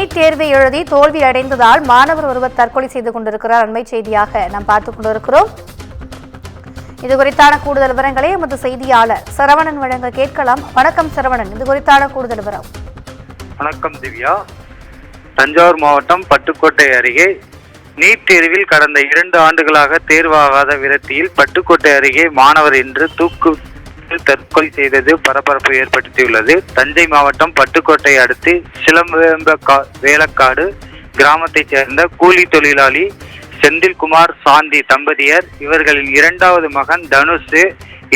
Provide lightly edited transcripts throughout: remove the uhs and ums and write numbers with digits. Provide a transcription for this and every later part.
NEET தேர்வை எழுதி தோல்வி அடைந்ததால் மாணவர் ஒருவர் தற்கொலை செய்து கொண்டிருக்கிறார். அண்மை செய்தியாக நாம் பார்த்துக் கொண்டிருக்கிறோம். இது குறித்தான கூடுதல் விவரங்களை எமது செய்தியாளர் சரவணன் வழங்க கேட்கலாம். வணக்கம் சரவணன், இது குறித்தான கூடுதல் விவரம். வணக்கம் திவ்யா. தஞ்சாவூர் மாவட்டம் பட்டுக்கோட்டை அருகே நீட் தேர்வில் கடந்த 2 ஆண்டுகளாக தேர்வாகாத விரக்தியில் பட்டுக்கோட்டை அருகே மாணவர் இன்று தற்கொலை செய்தது பரபரப்பு ஏற்படுத்தியுள்ளது. தஞ்சை மாவட்டம் பட்டுக்கோட்டை அடுத்து வேலக்காடு கிராமத்தைச் சேர்ந்த கூலி தொழிலாளி செந்தில்குமார் சாந்தி தம்பதியர், இவர்களின் 2வது மகன் தனுஷ்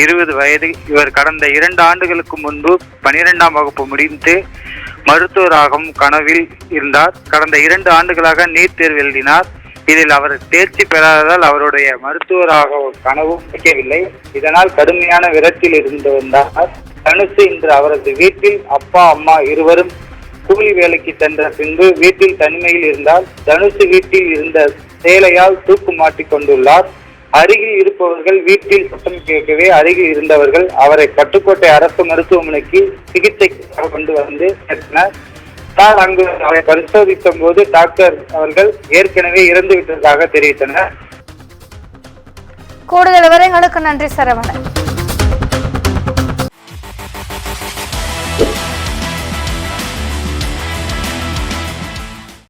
20 வயது. இவர் கடந்த 2 ஆண்டுகளுக்கு முன்பு 12ஆம் வகுப்பு முடிந்து மருத்துவராகும் கனவில் இருந்தார். கடந்த 2 ஆண்டுகளாக நீட் தேர்வு எழுதினார். இதில் அவர் தேர்ச்சி பெறாததால் அவருடைய மருத்துவராக கனவு கிடைக்கவில்லை. இதனால் கடுமையான விரக்தியில் இருந்து வந்தார். தனுஷ் இன்று அவரது வீட்டில் அப்பா அம்மா இருவரும் கூலி வேலைக்கு சென்ற பின்பு வீட்டில் தனிமையில் இருந்தார். தனுஷ் வீட்டில் இருந்த சேலையால் தூக்கு மாட்டிக் கொண்டுள்ளார். அருகில் இருப்பவர்கள் வீட்டில் சத்தம் கேட்கவே அருகில் இருந்தவர்கள் அவரை பட்டுக்கோட்டை அரசு மருத்துவமனைக்கு சிகிச்சைக்காக கொண்டு வந்து சேர்த்தனர். அங்கு அவரை பரிசோதித்த போது டாக்டர் அவர்கள் ஏற்கனவே இறந்து விட்டதாக தெரிவித்தனர். கூடுதல் விவரங்களுக்கு நன்றி சரவணன்.